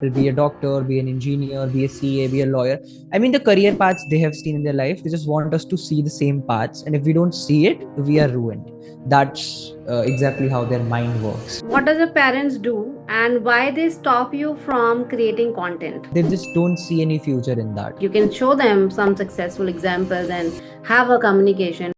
be a doctor, be an engineer, be a CA, be a lawyer. I mean, the career paths they have seen in their life, they just want us to see the same paths. And if we don't see it, we are ruined. That's exactly how their mind works. What does the parents do and why they stop you from creating content? They just don't see any future in that. You can show them some successful examples and have a communication.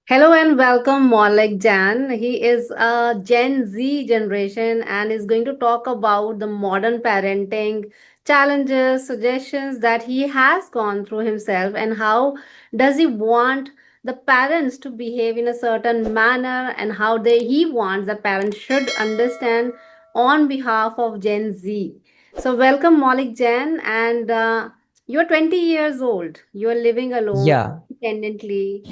Hello and welcome, Molik Jain. He is a Gen Z generation and is going to talk about the modern parenting challenges, suggestions that he has gone through himself, and how does he want the parents to behave in a certain manner, and how he wants the parents should understand on behalf of Gen Z. So, welcome, Molik Jain, and you're 20 years old. You're living alone Yeah. independently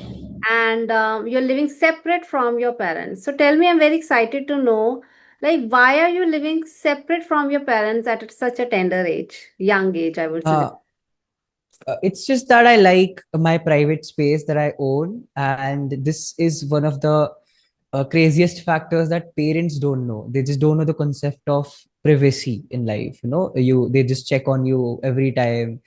and you're living separate from your parents. So tell me, I'm very excited to know, like, why are you living separate from your parents at such a tender age, young age, I would say. Uh, it's just that I like my private space that I own. And this is one of the craziest factors that parents don't know. They just don't know the concept of privacy in life. They just check on you every time.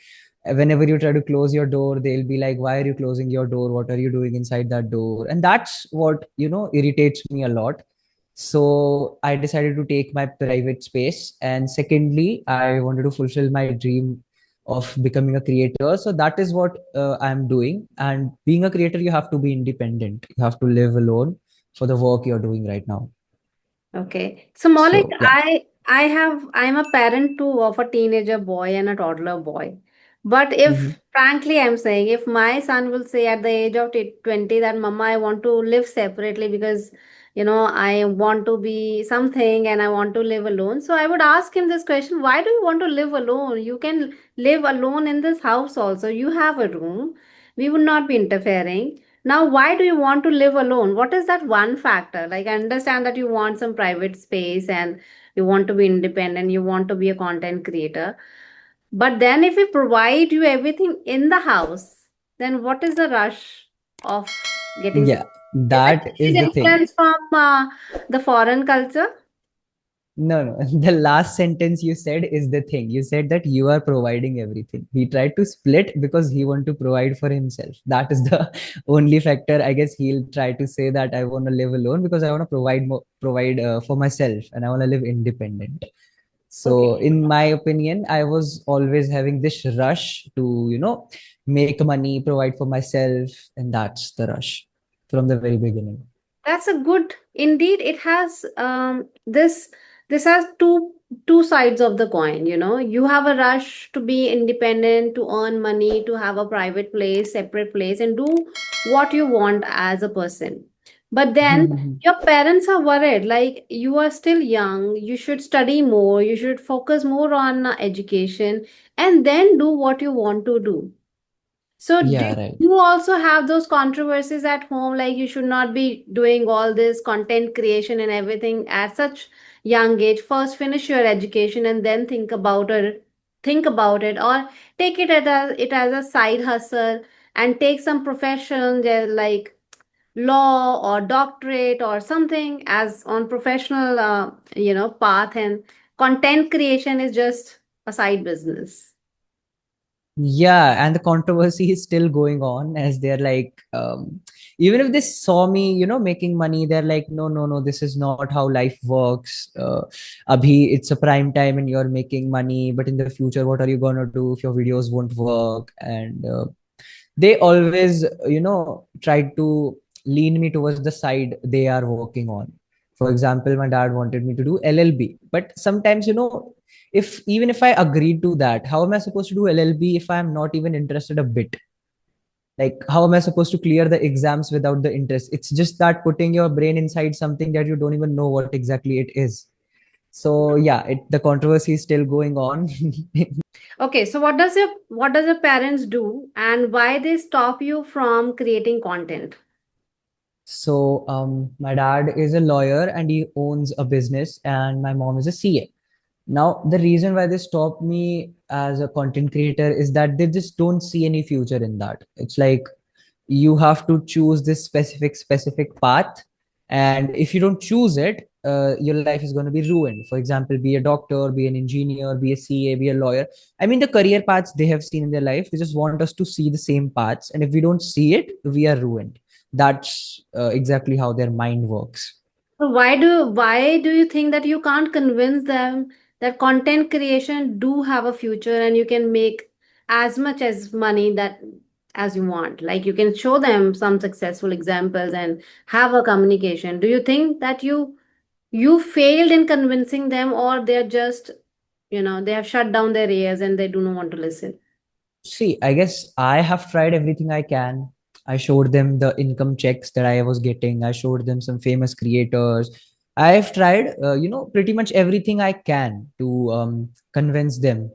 Whenever you try to close your door, they'll be like, why are you closing your door? What are you doing inside that door? And that's what, irritates me a lot. So I decided to take my private space. And secondly, I wanted to fulfill my dream of becoming a creator. So that is what I'm doing. And being a creator, you have to be independent. You have to live alone for the work you're doing right now. Okay. So Maulik, So yeah. I'm a parent too of a teenager boy and a toddler boy. But Hmm. if frankly I'm saying if my son will say at the age of 20 that mama I want to live separately because I want to be something and I want to live alone. So I would ask him this question, why do you want to live alone? You can live alone in this house also. You have a room. We would not be interfering. Now, why do you want to live alone? What is that one factor? Like, I understand that you want some private space and you want to be independent, you want to be a content creator. But then, if we provide you everything in the house, then what is the rush of getting Yeah, separated? Is that it is the thing. influence from the foreign culture? No, no. The last sentence you said is the thing. You said that you are providing everything. He tried to split because he want to provide for himself. That is the only factor. I guess he'll try to say that I want to live alone because I want to provide for myself, and I want to live independent. So, Okay. in my opinion, I was always having this rush to, make money, provide for myself, and that's the rush from the very beginning. That's a good, indeed, it has this has two sides of the coin, You have a rush to be independent, to earn money, to have a private place, separate place, and do what you want as a person. But then your parents are worried, like you are still young, you should study more, you should focus more on education, and then do what you want to do. So, Yeah, did right. you also have those controversies at home? Like you should not be doing all this content creation and everything at such young age. First, finish your education and then think about it, or take it as a side hustle and take some profession like law or doctorate or something as on professional path. And content creation is just a side business. Yeah, and the controversy is still going on as they're like, even if they saw me, making money, they're like, no, no, no, this is not how life works. Abhi, it's a prime time and you're making money, but in the future, what are you gonna do if your videos won't work? And they always, try to lean me towards the side they are working on. For example, my dad wanted me to do LLB, but sometimes, if even if I agreed to that, how am I supposed to do LLB if I'm not even interested a bit? Like, how am I supposed to clear the exams without the interest? It's just that putting your brain inside something that you don't even know what exactly it is. So yeah, the controversy is still going on. Okay, so what does your parents do and why they stop you from creating content? So my dad is a lawyer and he owns a business, and my mom is a CA. Now, the reason why they stopped me as a content creator is that they just don't see any future in that. It's like you have to choose this specific path, and if you don't choose it, your life is going to be ruined. For example, be a doctor, be an engineer, be a CA, be a lawyer. I mean, the career paths they have seen in their life, they just want us to see the same paths, and if we don't see it, we are ruined. That's exactly how their mind works. So why do you think that you can't convince them that content creation do have a future and you can make as much as money that as you want? Like you can show them some successful examples and have a communication. Do you think that you failed in convincing them, or they're just, they have shut down their ears and they do not want to listen? See, I guess I have tried everything I can. I showed them the income checks that I was getting. I showed them some famous creators. I have tried, pretty much everything I can to convince them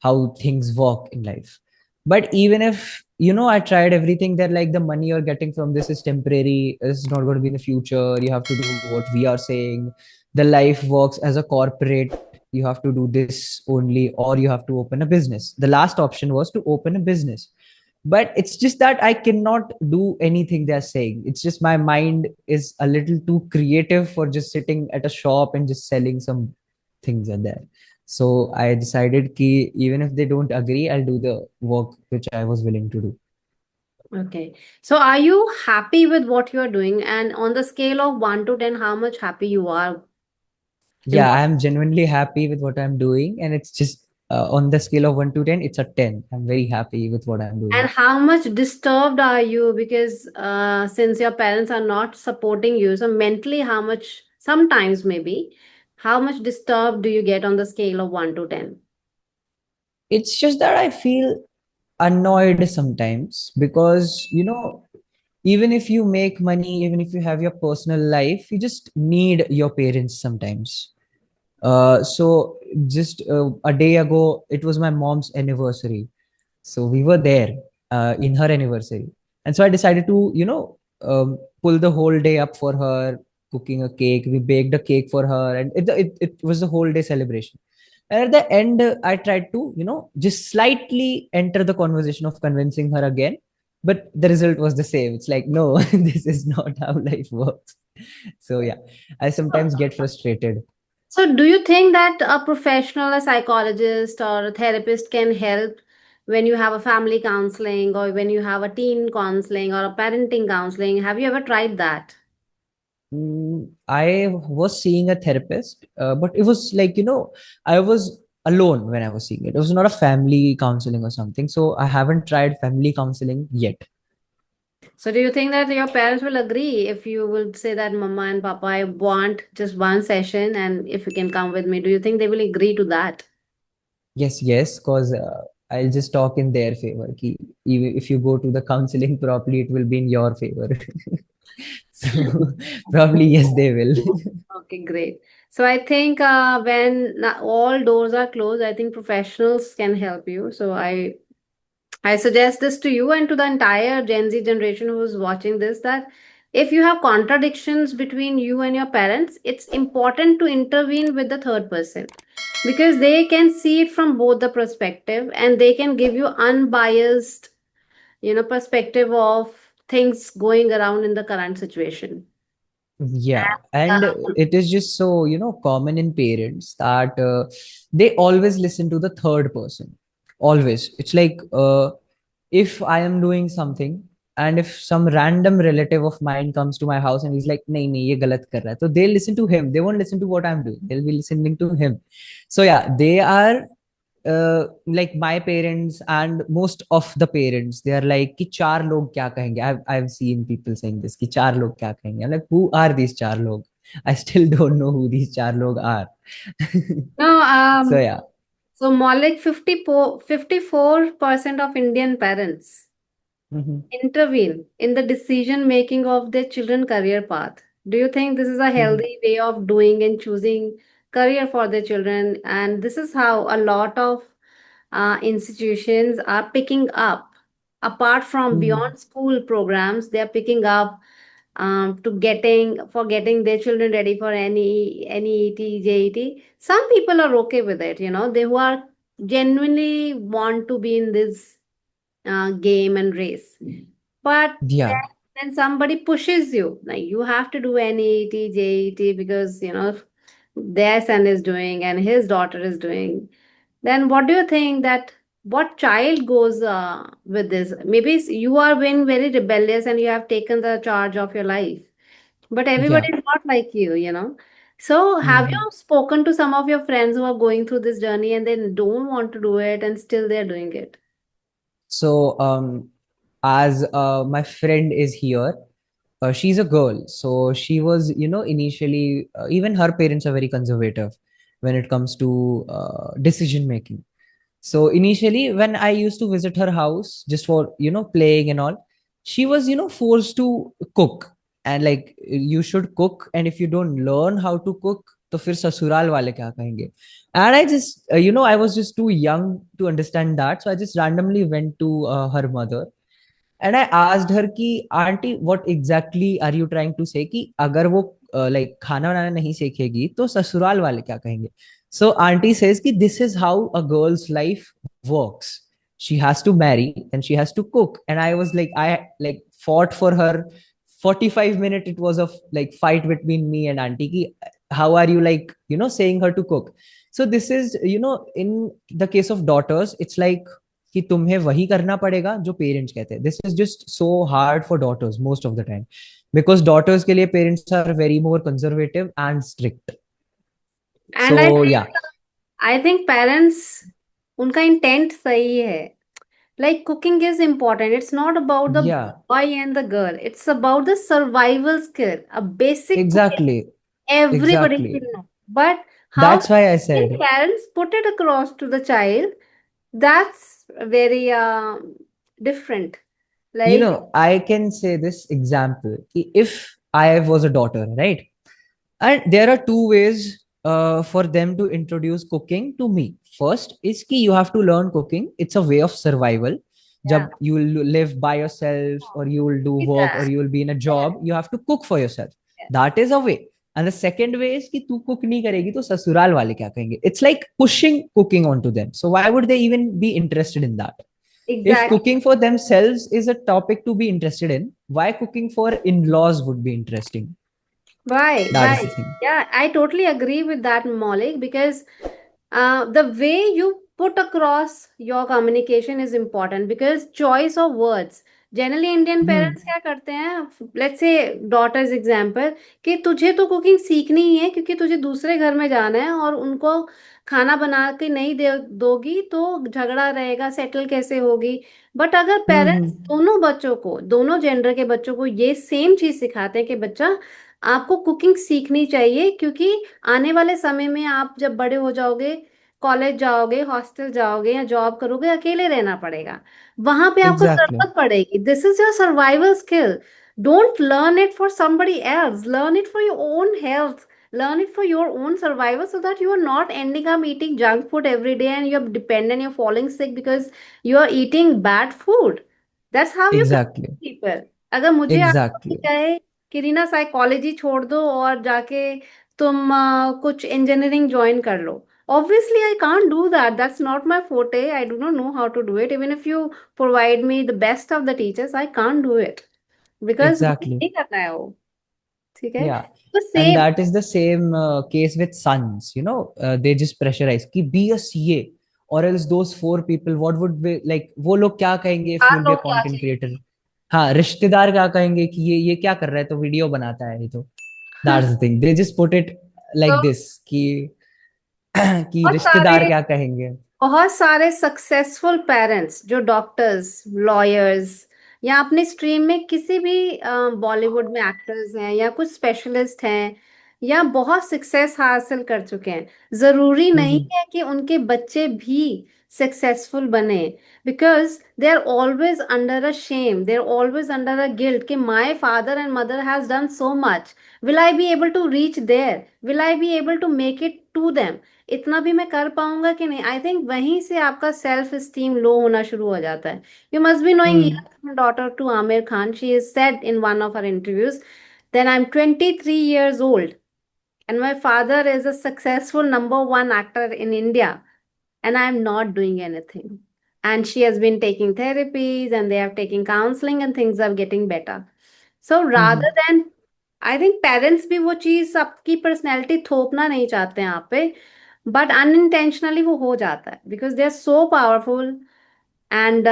how things work in life. But even if, I tried everything, that like the money you're getting from this is temporary, this is not going to be in the future. You have to do what we are saying. The life works as a corporate, you have to do this only, or you have to open a business. The last option was to open a business, but it's just that I cannot do anything they're saying. It's just my mind is a little too creative for just sitting at a shop and just selling some things are there. So I decided ki even if they don't agree, I'll do the work which I was willing to do. Okay. So are you happy with what you are doing? And on the scale of 1 to 10, how much happy you are? Yeah, I'm genuinely happy with what I'm doing, and it's just on the scale of 1 to 10, it's a 10. I'm very happy with what I'm And doing. how much disturbed are you? Because since your parents are not supporting you, so mentally, how much, sometimes maybe, how much disturbed do you get on the scale of 1 to 10? It's just that I feel annoyed sometimes because, even if you make money, even if you have your personal life, you just need your parents sometimes. So just a day ago, it was my mom's anniversary. So we were there in her anniversary. And so I decided to, pull the whole day up for her, cooking a cake. We baked a cake for her, and it was a whole day celebration. And at the end, I tried to, just slightly enter the conversation of convincing her again. But the result was the same. It's like, no, this is not how life works. So, yeah, I sometimes get frustrated. So, do you think that a professional, a psychologist or a therapist can help when you have a family counseling or when you have a teen counseling or a parenting counseling? Have you ever tried that? I was seeing a therapist, but it was like, I was alone when I was seeing it. It was not a family counseling or something. So I haven't tried family counseling yet. So, do you think that your parents will agree if you will say that, Mama and Papa, I want just one session and if you can come with me? Do you think they will agree to that? Yes, yes, because I'll just talk in their favor. Ki, even if you go to the counseling properly, it will be in your favor. So probably, yes, they will. Okay, great. So, I think when all doors are closed, I think professionals can help you. So, I suggest this to you and to the entire Gen Z generation who is watching this, that if you have contradictions between you and your parents, it's important to intervene with the third person because they can see it from both the perspective and they can give you unbiased, perspective of things going around in the current situation. Yeah, and Um, it is just so, common in parents that they always listen to the third person. Always. It's like if I am doing something and if some random relative of mine comes to my house and he's like, nahi, nahi, ye galat kar raha hai. So they'll listen to him. They won't listen to what I'm doing. They'll be listening to him. So yeah, they are like my parents and most of the parents, they are like कि चार लोग क्या कहेंगे. I've seen people saying this कि चार लोग क्या कहेंगे. I'm like, who are these चार लोग? I still don't know who these चार लोग are. no, So yeah. so Molik, 54% of Indian parents Mhm. intervene in the decision making of their children career path. Do you think this is a Mhm. healthy way of doing and choosing career for their children? And this is how a lot of institutions are picking up, apart from Mhm. beyond school programs, they are picking up to getting their children ready for any NEET, JET. Some people are okay with it, they who are genuinely want to be in this game and race. But Yeah. when somebody pushes you, like you have to do NEET, JET because their son is doing and his daughter is doing, then what do you think that what child goes with this? Maybe you are being very rebellious and you have taken the charge of your life, but everybody Yeah. is not like you. So have Hmm. you spoken to some of your friends who are going through this journey and they don't want to do it and still they're doing it? So, as my friend is here, she's a girl. So she was, initially, even her parents are very conservative when it comes to decision making. So initially, when I used to visit her house just for, playing and all, she was, forced to cook. And like, you should cook. And if you don't learn how to cook, तो फिर ससुराल वाले क्या कहेंगे? And I just, I was just too young to understand that. So I just randomly went to her mother and I asked her कि aunty what exactly are you trying to say कि अगर वो like खाना बनाना नहीं सीखेगी तो ससुराल वाले क्या कहेंगे. So auntie says कि this is how a girl's life works. She has to marry and she has to cook. And I was like, I like fought for her 45 minutes. It was a like fight between me and auntie ki, how are you like, saying her to cook. So this is, in the case of daughters, it's like कि तुम्हें वही करना पड़ेगा जो parents कहते हैं. This is just so hard for daughters most of the time because daughters के लिए parents are very more conservative and strict. So And I yeah. think I think parents उनका इंटेंट सही है. Like cooking is important. It's not about the या. boy and the girl. It's about the survival skill. A basic cooking एग्जैक्टly. everybody exactly. should know. But how that's why I can said. parents put it across to the child? That's very different. Like I can say this example कि if I was a daughter, right? And there are two ways for them to introduce cooking to me. First is कि you have to learn cooking. It's a way of survival. yeah, जब you will live by yourself or you will do work or yeah, you will be in a job, you have to cook for yourself. yeah. That is a way. And the second way is कि तू cook नहीं करेगी तो ससुराल वाले क्या कहेंगे. It's like pushing cooking onto them. So why would they even be interested in that? If Exactly. cooking for themselves is a topic to be interested in, why cooking for in-laws would be interesting? Right, That is the right. thing. Yeah, I totally agree with that, Maulik, because the way you put across your communication is important because choice of words. Generally, Indian Hmm. parents क्या करते हैं? Let's say daughter's example कि तुझे तो cooking सीखनी ही है क्योंकि तुझे दूसरे घर में जाना है और उनको खाना बना के नहीं दे दोगी तो झगड़ा रहेगा, सेटल कैसे होगी. बट अगर पेरेंट्स Hmm. दोनों बच्चों को, दोनों जेंडर के बच्चों को ये सेम चीज सिखाते हैं कि बच्चा आपको कुकिंग सीखनी चाहिए क्योंकि आने वाले समय में आप जब बड़े हो जाओगे, कॉलेज जाओगे, हॉस्टल जाओगे या जॉब करोगे, अकेले रहना पड़ेगा. वहां पे आपको Exactly. जरूरत पड़ेगी. This is your survival skill. Don't learn it for somebody else. Learn it for your own health. Learn it for your own survival so that you are not ending up eating junk food every day and you're dependent, you're falling sick because you are eating bad food. That's how you Exactly. convince people. अगर मुझे आपको Exactly. कहे कि Reena psychology छोड़ दो और जाके तुम कुछ इंजीनियरिंग ज्वाइन कर लो. Obviously, I can't do that. That's not my forte. I do not know how to do it. Even if you provide me the best of the teachers, I can't do it because मुझे Exactly. नहीं करना है वो. ठीक है. Yeah. तो And same. that is the same case with sons. They just pressurize कि be a CA or else those four people, what would be like, वो लोग क्या कहेंगे if चार you'll be a लोग क्या content creator? कहेंगे. हाँ, रिश्तेदार क्या कहेंगे कि ये क्या कर रहा है, तो वीडियो बनाता है ये तो. That's the thing. They just put it तो like this कि कि बहुत रिश्तेदार सारे क्या कहेंगे. बहुत सारे सक्सेसफुल पेरेंट्स जो डॉक्टर्स, लॉयर्स या अपनी स्ट्रीम में किसी भी बॉलीवुड में एक्टर्स हैं या कुछ स्पेशलिस्ट हैं या बहुत सक्सेस हासिल कर चुके हैं, जरूरी नहीं हम्म. है कि उनके बच्चे भी सक्सेसफुल बने. Because they are always under a shame, they are always under a guilt कि my father and mother has done so much. Will I be able to reach there? Will I be able to make it to them? इतना भी मैं कर पाऊंगा कि नहीं? I think वहीं से आपका सेल्फ स्टीम लो होना शुरू हो जाता है. You must be hmm. Knowing daughter to Aamir Khan, she is said in one of her interviews, then I'm 23 years old and my father is a successful number one actor in India and I'm not doing anything. And she has been taking therapies and they have taken counseling and things are getting better. So rather Mm-hmm. Then, I think parents भी वो चीज आपकी personality थोपना नहीं चाहते हैं आप पे, but unintentionally वो हो जाता है because they are so powerful. And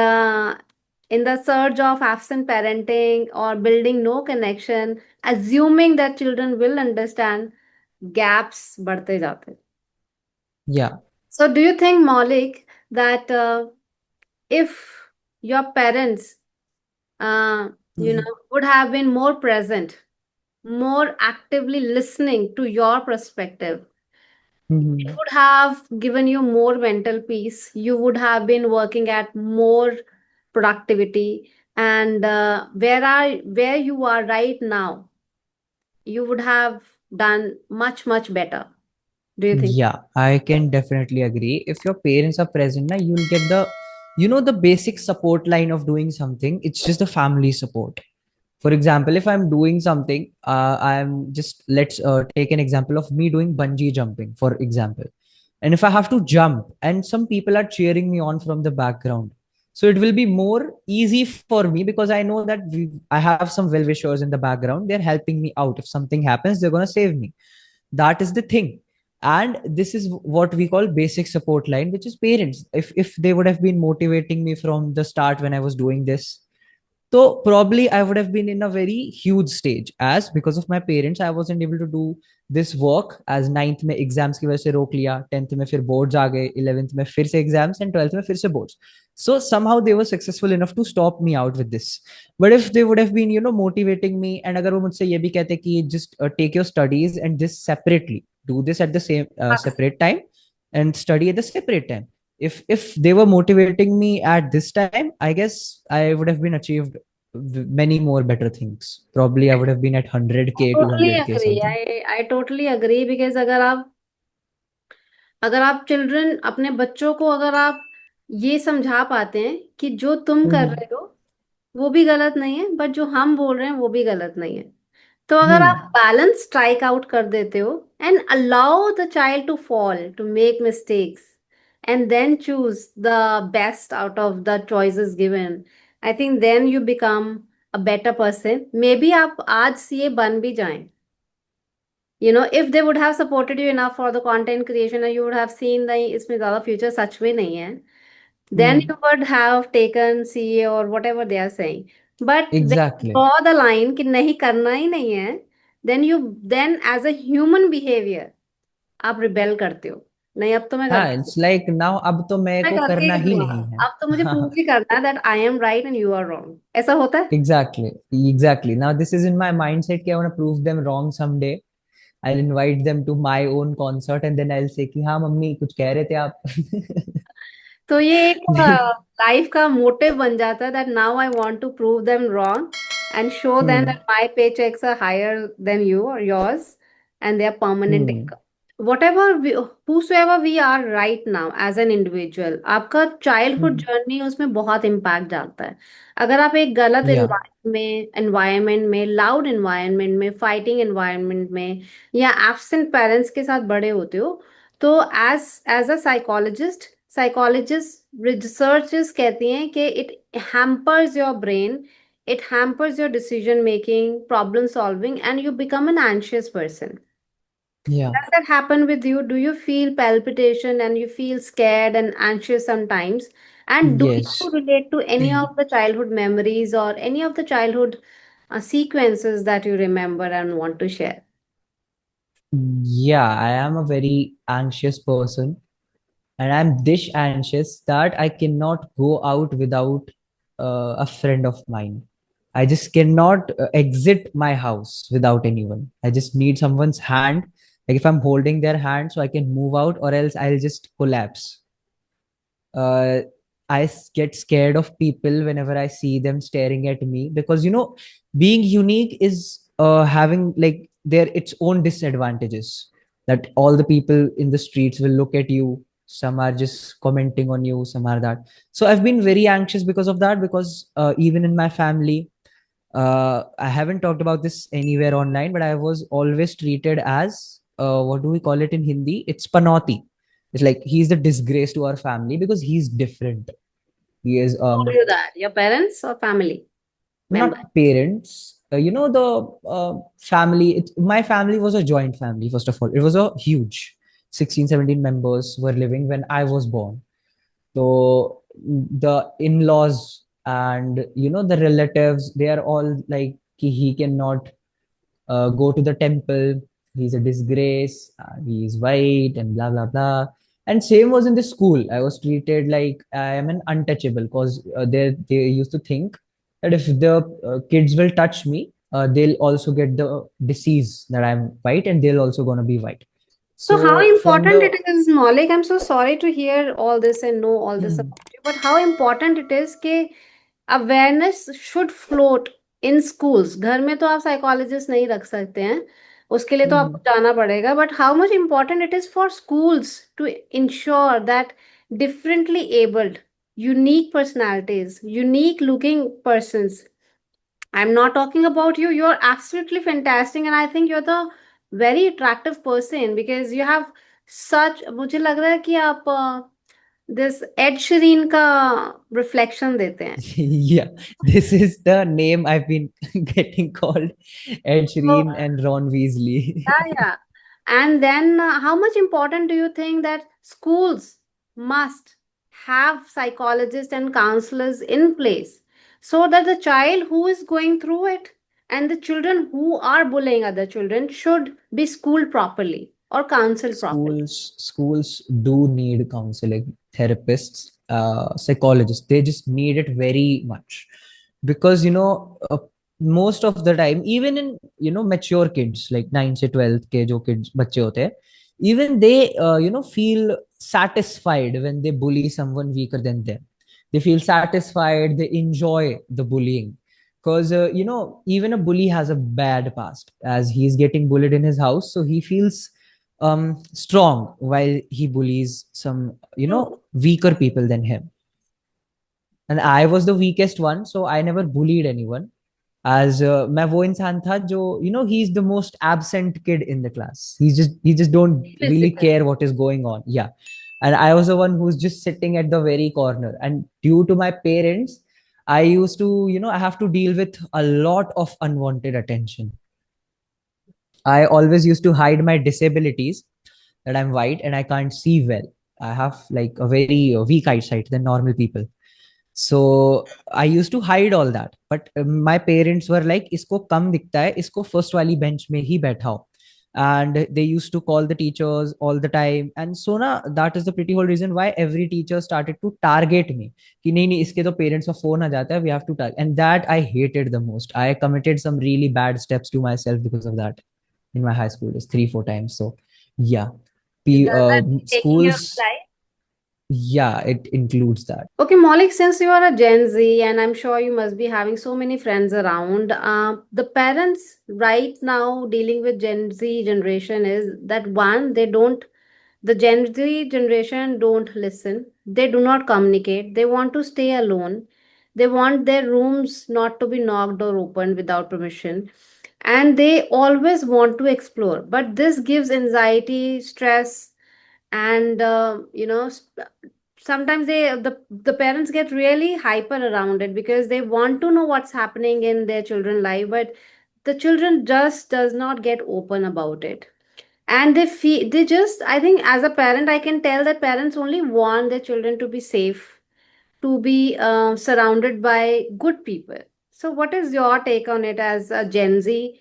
in the surge of absent parenting or building no connection, assuming that children will understand, gaps बढ़ते जाते. Yeah. So do you think, Maulik, that if your parents, uh, Mm-hmm. would have been more present, more actively listening to your perspective, it Mm-hmm. would have given you more mental peace. You would have been working at more productivity, and where you are right now, you would have done much better. Do you think? Yeah, I can definitely agree. If your parents are present, now you'll get the basic support line of doing something. It's just the family support. For example, if I'm doing something, I'm just let's take an example of me doing bungee jumping, for example. And if I have to jump, and some people are cheering me on from the background, so it will be more easy for me because I know that I have some well wishers in the background. They're helping me out. If something happens, they're gonna save me. That is the thing. And this is what we call basic support line, which is parents. If they would have been motivating me from the start when I was doing this, so probably I would have been in a very huge stage. As because of my parents, I wasn't able to do this work. As ninth में exams की वजह से रोक लिया, 10th में फिर boards आ गए, 11th में फिर से एग्जाम्स, एंड 12th में फिर से boards. So somehow they were successful enough to stop me out with this. But if they would have been motivating me, and अगर वो मुझसे ये भी कहते कि just take your studies and this separately, do this at the same separate time, and study at the separate time. If they were motivating me at this time, I guess I would have been achieved many more better things. Probably I would have been at I 100K, totally 200K agree. something. I totally agree because अगर आप children अपने बच्चों को अगर आप ये समझा पाते हैं कि जो तुम कर Hmm. रहे हो वो भी गलत नहीं है, बट जो हम बोल रहे हैं वो भी गलत नहीं है, तो अगर आप Hmm. बैलेंस स्ट्राइक आउट कर देते हो and allow the child to fall to make mistakes and then choose the best out of the choices given, I think then you become a better person. Maybe आप आज CA बन भी जाएं. If they would have supported you enough for the content creation and you would have seen the इसमें ज़्यादा future सच में नहीं है, then you Hmm. would have taken CA or whatever they are saying. But when you Exactly. draw the line कि नहीं करना ही नहीं है, then as a human behavior आप rebel करते हो. नहीं, अब तो मैं हाँ, करके it's like now अब तो मेरे मैं को करके करना ही ही रहूंगा. नहीं है. अब तो मुझे प्रूव ही करना है that I am right and you are wrong. ऐसा होता है. Exactly. Exactly. Now this is in my mindset कि I want to prove them wrong someday. I'll invite them to my own concert and then I'll say कि हाँ mummy कुछ कह रहे थे आप. तो ये एक लाइफ का मोटिव बन जाता है that now I want to prove them wrong and show them Hmm. That my pay checks are higher than you or yours and they are permanent Hmm. Income. whatever we, whosoever we are right now as an individual, आपका childhood Hmm. Journey उसमें बहुत impact डालता है. अगर आप एक गलत Yeah. Environment में लाउड एनवायरमेंट में फाइटिंग एनवायरमेंट में या एब्सेंट पेरेंट्स के साथ बड़े होते हो, तो एज अ साइकोलॉजिस्ट रिसर्चर्स कहती हैं कि it hampers your brain, it hampers your decision making, problem solving, and you become an anxious person. Yeah. Does that happen with you? Do you feel palpitation and you feel scared and anxious sometimes? And do you Yes. relate to any of the childhood memories or any of the childhood sequences that you remember and want to share? Yeah, I am a very anxious person, and I'm this anxious that I cannot go out without a friend of mine. I just cannot exit my house without anyone. I just need someone's hand. Like if I'm holding their hand so I can move out, or else I'll just collapse. uh, get scared of people whenever I see them staring at me, because being unique is having like their its own disadvantages. That all the people in the streets will look at you. Some are just commenting on you. Some are that. So I've been very anxious because of that. Because even in my family, I haven't talked about this anywhere online, but I was always treated as what do we call it in Hindi? It's panauti. It's like he's the disgrace to our family because he's different. He is Who told you that? Your parents or family member? not parents. family, my family was a joint family. First of all, it was a huge 16, 17 members were living when I was born. So the in-laws and the relatives, they are all like, he cannot go to the temple. He's a disgrace. He's white and blah blah blah. And same was in the school. I was treated like I am an untouchable because they used to think that if the kids will touch me, they'll also get the disease that I'm white, and they'll also gonna be white. So how So from important it the is, Maulik? I'm so sorry to hear all this and know all this hmm, about you, but how important it is कि awareness should float in schools. घर में तो आप psychologist नहीं रख सकते हैं, उसके लिए तो आपको hmm, जाना पड़ेगा. But how much important it is for schools to ensure that differently abled, unique personalities, unique looking persons. I'm not talking about you. You're absolutely fantastic, and I think you're the very attractive person because you have such. मुझे लग रहा है कि आप this Ed Sheeran का reflection देते हैं. yeah, this is the name I've been getting called, Ed So, Sheeran and Ron Weasley. yeah, yeah. And then, how much important do you think that schools must have psychologists and counselors in place so that the child who is going through it and the children who are bullying other children should be schooled properly or counseled properly? Schools do need counseling therapists, psychologists. They just need it very much because most of the time, even in mature kids like 9 से 12 के जो kids बच्चे होते हैं, even they feel satisfied when they bully someone weaker than them. They feel satisfied, they enjoy the bullying because even a bully has a bad past, as he's getting bullied in his house, so he feels strong while he bullies some True. weaker people than him. And I was the weakest one, so I never bullied anyone. As मैं वो इंसान था जो he's the most absent kid in the class. He just don't really Physical. care what is going on. Yeah. And I was the one who's just sitting at the very corner, and due to my parents, I used to I have to deal with a lot of unwanted attention. I always used to hide my disabilities, that I'm white and I can't see well. I have like a very weak eyesight than normal people. So I used to hide all that. But my parents were like, "Isko kam dikhta hai, isko first wali bench mein hi baithao." And they used to call the teachers all the time. And so na, that is the pretty whole reason why every teacher started to target me. Ki nahi, nahi, iske to parents ka phone aa jata hai, we have to target. And that I hated the most. I committed some really bad steps to myself because of that in my high school, just 3, 4 times. So yeah, Does that taking your schools, life? yeah, it includes that. Okay, Maulik, since you are a Gen Z, and I'm sure you must be having so many friends around, the parents right now dealing with Gen Z generation is that one, the Gen Z generation don't listen, they do not communicate, they want to stay alone, they want their rooms not to be knocked or opened without permission, and they always want to explore. But this gives anxiety, stress, and sometimes the parents get really hyper around it because they want to know what's happening in their children's life, but the children just does not get open about it, and they just, I think as a parent I can tell that parents only want their children to be safe, to be surrounded by good people. So what is your take on it as a Gen Z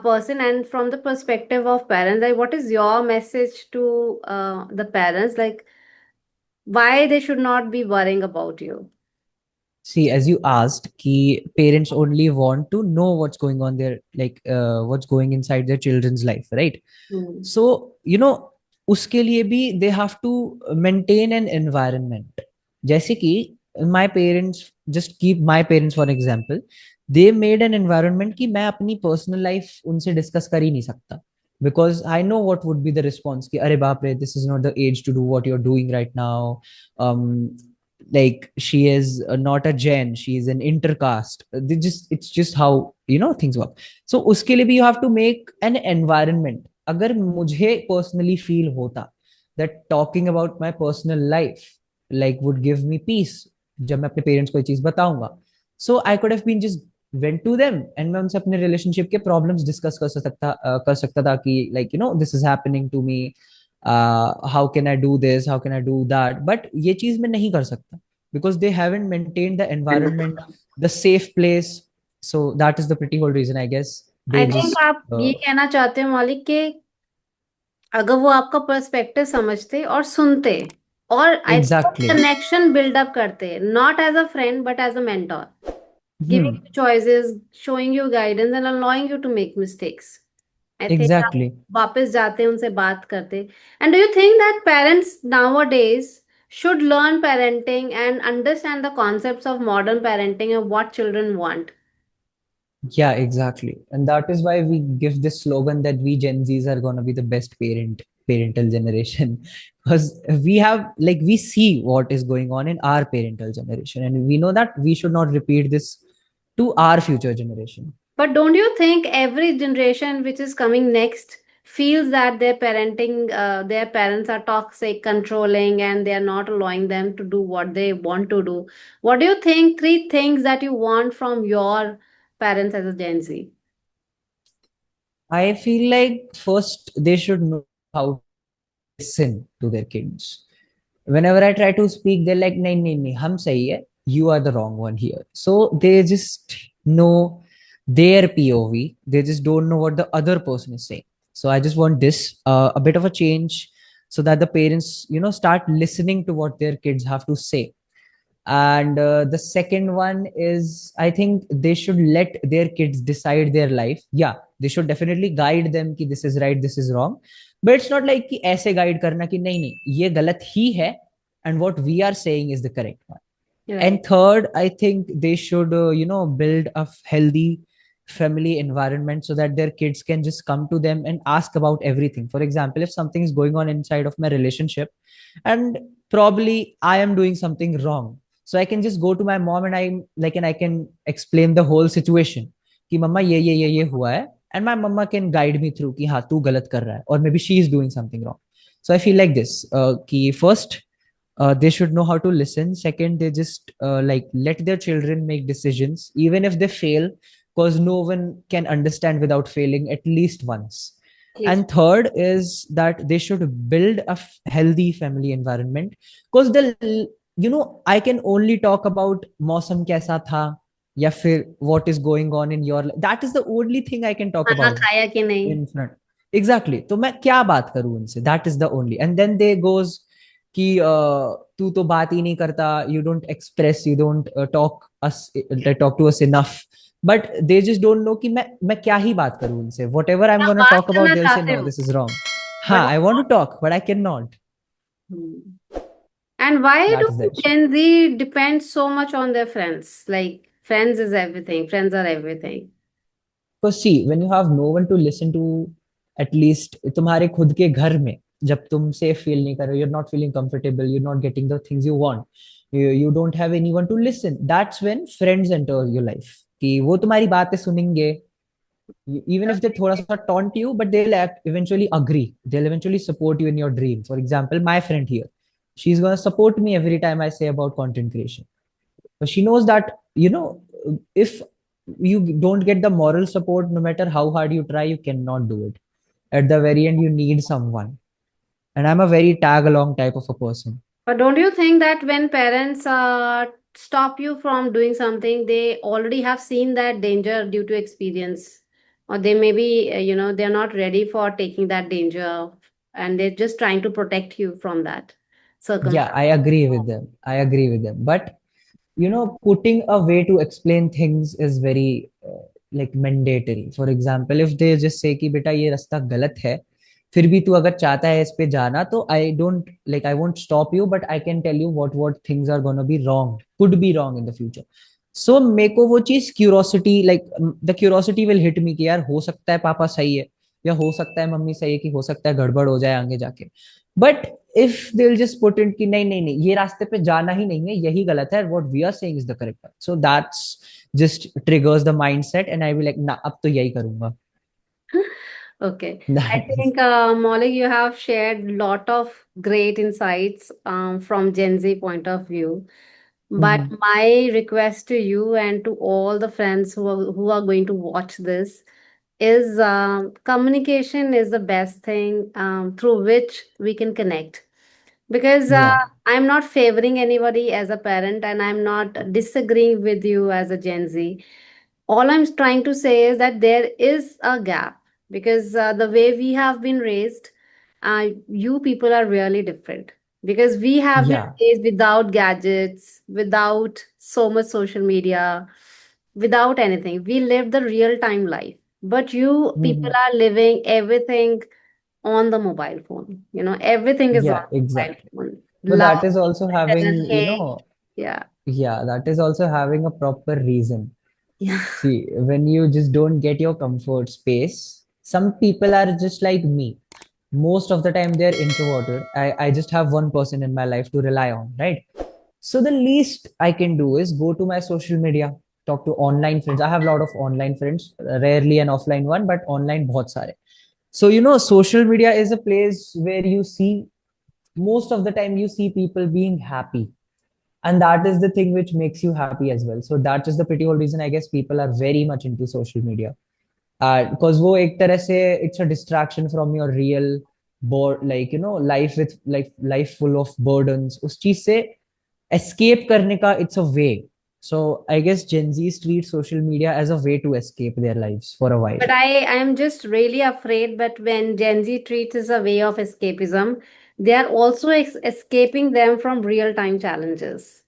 person, and from the perspective of parents, like what is your message to the parents, like why they should not be worrying about you? See, as you asked, ki parents only want to know what's going on there, like what's going inside their children's life, right? Hmm. So, uske liye bhi they have to maintain an environment. Jaise ki my parents, just keep my parents for example, they made an environment कि मैं अपनी personal life उनसे discuss कर ही नहीं सकता, because I know what would be the response कि अरे बाप रे, this is not the age to do what you're doing right now. um like she is not a Jain, she is an intercaste. It's just how things work. So uske liye bhi you have to make an environment. अगर मुझे personally feel होता that talking about my personal life like would give me peace जब मैं अपने parents को ये चीज बताऊंगा, so I could have been just went to them and मैं उनसे अपने रिलेशनशिप के प्रॉब्लम्स डिस्कस कर सकता था कि like you know this is happening to me, how can I do this, how can I do that, but ये चीज मैं नहीं कर सकता because they haven't maintained the environment, the safe place. So that is the pretty whole reason, I guess. They I think just आप ये कहना चाहते हो मौलिक कि अगर वो आपका पर्सपेक्टिव समझते और सुनते और आई exactly. कनेक्शन बिल्डअप करते, not as a friend but as a mentor, giving Hmm. you choices, showing you guidance and allowing you to make mistakes. I think आप Exactly. वापस जाते उनसे बात करते. And do you think that parents nowadays should learn parenting and understand the concepts of modern parenting and what children want? Yeah, exactly. And that is why we give this slogan that we Gen Zs are gonna be the best parental generation. Because we have like we see what is going on in our parental generation, and we know that we should not repeat this to our future generation. But don't you think every generation which is coming next feels that their parents are toxic, controlling, and they are not allowing them to do what they want to do? What do you think? Three things that you want from your parents as a Gen Z? I feel like first they should know how to listen to their kids. Whenever I try to speak, they're like, nahi, nahi, nahi, hum sahi hai. You are the wrong one here. So they just know their POV. They just don't know what the other person is saying. So I just want this, a bit of a change so that the parents, you know, start listening to what their kids have to say. And the second one is, I think they should let their kids decide their life. Yeah, they should definitely guide them कि this is right, this is wrong, but it's not like कि ऐसे guide करना कि नहीं नहीं ये गलत ही है and what we are saying is the correct one. Right. And third, I think they should, you know, build a healthy family environment so that their kids can just come to them and ask about everything. For example, if something is going on inside of my relationship and probably I am doing something wrong, so I can just go to my mom and I like, and I can explain the whole situation कि मम्मा ये हुआ है, and my mama can guide me through कि हाँ तू गलत कर रहा है, or maybe she is doing something wrong. So I feel like this, कि first they should know how to listen. Second, they just like let their children make decisions even if they fail, because no one can understand without failing at least once. Please. And third is that they should build a healthy family environment, because the, you know, I can only talk about मौसम कैसा था या फिर what is going on in your life. That is the only thing I can talk खाना about खाया कि नहीं? in front. Exactly. तो मैं क्या बात करूं उनसे? That is the only. And then they goes कि तू तो बात ही नहीं करता, you don't express, you don't talk to us enough. But they just don't know कि मैं क्या ही बात करूं उनसे. Whatever I'm आप gonna बात talk about, करना they'll say चाहते no, हो, this is wrong. हाँ, but I want to talk, but I cannot. and why do That is the issue. Gen Z depend so much on their friends? Like friends is everything. Friends are everything. Because see, when you have no one to listen to, at least तुम्हारे खुद के घर में जब तुम safe feel नहीं कर रहे, you're not feeling comfortable, you're not getting the things you want, you don't have anyone to listen, that's when friends enter your life कि वो तुम्हारी बातें सुनेंगे, even if they थोड़ा सा taunt you, but they'll eventually agree, they'll eventually support you in your dream. For example, my friend here, she's going to support me every time I say about content creation. But she knows that, you know, if you don't get the moral support, no matter how hard you try, you cannot do it. At the very end, you need someone. And I'm a very tag along type of a person. But don't you think that when parents stop you from doing something, they already have seen that danger due to experience, or they maybe they're not ready for taking that danger, and they're just trying to protect you from that Yeah, circumstance. I agree with them. I agree with them. But you know, putting a way to explain things is very like mandatory. For example, if they just say कि बेटा ये रास्ता गलत है, फिर भी तू अगर चाहता है इस पे जाना, तो I don't like, I won't stop you, but I can tell you what things are gonna be wrong, could be wrong in the future. So मेरे को वो चीज curiosity, like the curiosity will hit me कि यार हो सकता है पापा सही है, या हो सकता है मम्मी सही है, कि हो सकता है गड़बड़ हो जाए आगे जाके. But if they will just put it कि नहीं नहीं नहीं ये रास्ते पे जाना ही नहीं है, यही गलत है, what we are saying is the correct one, so that's just triggers the mindset and I will like ना अब तो यही करूंगा. Okay. I That is, think, Molly, you have shared lot of great insights from Gen Z point of view. But Mm-hmm. my request to you and to all the friends who are going to watch this is, communication is the best thing through which we can connect. Because Yeah. I'm not favoring anybody as a parent, and I'm not disagreeing with you as a Gen Z. All I'm trying to say is that there is a gap, because the way we have been raised, you people are really different, because we have been Yeah. raised without gadgets, without so much social media, without anything. We live the real time life, but you people Mm-hmm. are living everything on the mobile phone. Everything is on Yeah, mobile exactly. phone. But Love, that is also listen, having, hey, yeah, yeah, that is also having a proper reason. yeah. See, when you just don't get your comfort space, some people are just like me. Most of the time, they're introverted. I just have one person in my life to rely on, right? So the least I can do is go to my social media, talk to online friends. I have a lot of online friends, rarely an offline one, but online bahut sare. So, social media is a place where you see, most of the time, you see people being happy, and that is the thing which makes you happy as well. So that is the pretty whole reason I guess people are very much into social media, because वो एक तरह से it's a distraction from your real board, like life with like life full of burdens. उस चीज से escape करने का it's a way. So I guess Gen Z's treat social media as a way to escape their lives for a while. But I am just really afraid that when Gen Z treats as a way of escapism, they are also escaping them from real time challenges.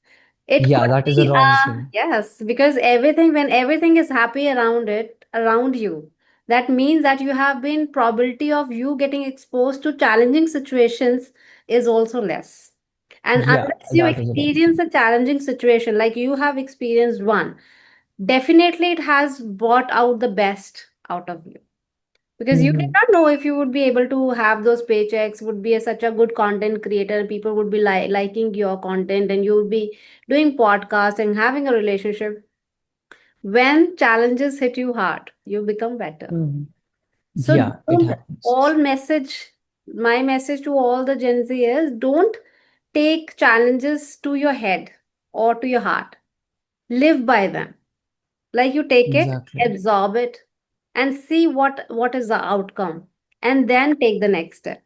It Yeah, could that is a be, wrong thing. yes, because when everything is happy around you, that means that you have been probability of you getting exposed to challenging situations is also less. And Yeah, unless you that is a wrong experience thing. a challenging situation like you have experienced one, definitely it has brought out the best out of you, because you did Hmm. not know if you would be able to have those paychecks, would be such a good content creator, people would be liking your content, and you would be doing podcast and having a relationship. When challenges hit you hard, you become better. Hmm. So Yeah, it don't happens. all message my message to all the Gen Z is, don't take challenges to your head or to your heart. Live by them. Like, you take it, Exactly. absorb it, and see what is the outcome, and then take the next step.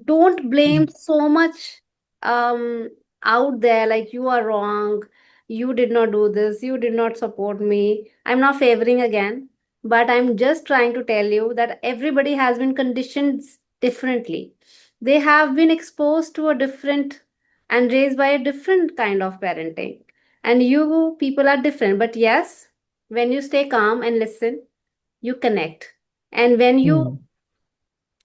Don't blame Hmm. so much um out there, like you are wrong, you did not do this, you did not support me. I'm not favoring again, but I'm just trying to tell you that everybody has been conditioned differently. They have been exposed to a different and raised by a different kind of parenting, and you people are different. But yes, when you stay calm and listen, you connect. And Hmm.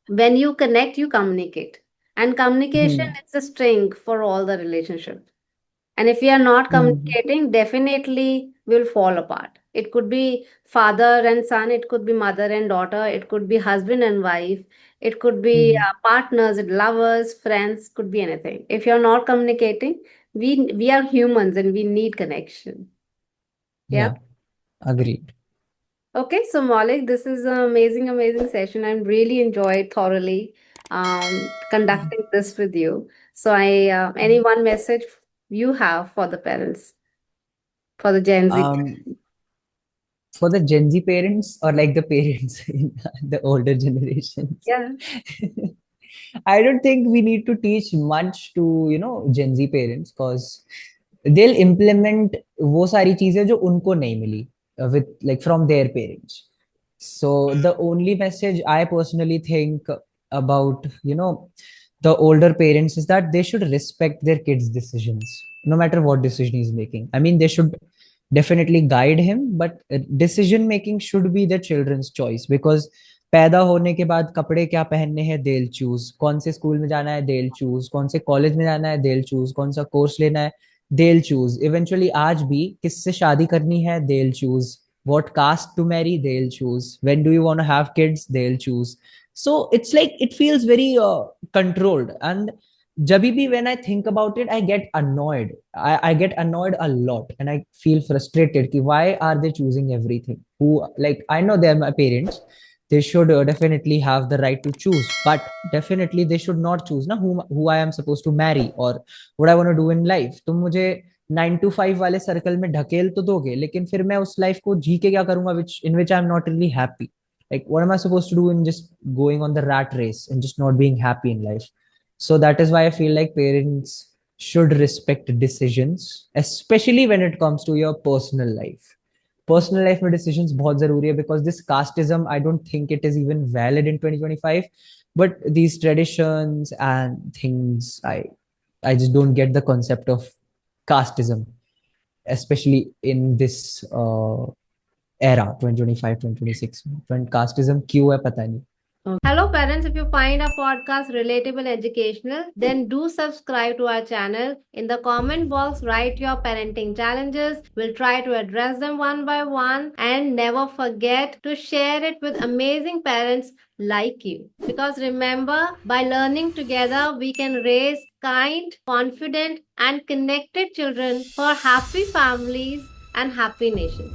when you connect, you communicate, and communication Hmm. is the string for all the relationship. And if we are not Hmm. communicating, definitely will fall apart. It could be father and son, it could be mother and daughter, it could be husband and wife, it could be Hmm. partners, lovers, friends, could be anything. If you're not communicating, we are humans and we need connection. Yeah. Yeah, agreed. Okay, so Malik, this is an amazing, amazing session. I'm really enjoyed thoroughly conducting this with you. So, any one message you have for the parents, for the Gen Z? Um, for the Gen Z parents or like the parents in the older generations, Yeah. I don't think we need to teach much to, Gen Z parents, because they'll implement वो सारी चीजें जो उनको नहीं मिली with like from their parents. So the only message I personally think about, the older parents is that they should respect their kids' decisions, no matter what decision he's making. I mean, they should definitely guide him, but decision making should be the children's choice, because पैदा होने के बाद कपड़े क्या पहनने हैं they'll choose, कौन से स्कूल में जाना है they'll choose, कौन से कॉलेज में जाना है they'll choose, कौन सा कोर्स लेना है they'll choose. Eventually आज भी किससे शादी करनी है they'll choose, what caste to marry they'll choose, when do you want to have kids they'll choose. So it's like it feels very controlled. And Jabibi, when I think about it, I get annoyed. I get annoyed a lot, and I feel frustrated. Ki why are they choosing everything? Who, like, I know they're my parents. They should definitely have the right to choose, but definitely they should not choose na who I am supposed to marry or what I want to do in life. तुम मुझे 9 to 5 वाले circle में ढकेल तो दोगे, लेकिन फिर मैं उस लाइफ को जी के क्या करूंगा, which in which I am not really happy. Like, what am I supposed to do in just going on the rat race and just not being happy in life? So that is why I feel like parents should respect decisions, especially when it comes to your personal life. Personal life में decisions बहुत जरूरी है, because this casteism, I don't think it is even valid in 2025. But these traditions and things, I just don't get the concept of casteism, especially in this era, 2025, 2026. When casteism क्यों है पता नहीं. Hello, parents. If you find our podcast relatable, educational, then do subscribe to our channel. In the comment box, write your parenting challenges. We'll try to address them one by one. And never forget to share it with amazing parents like you. Because remember, by learning together, we can raise kind, confident, and connected children for happy families and happy nations.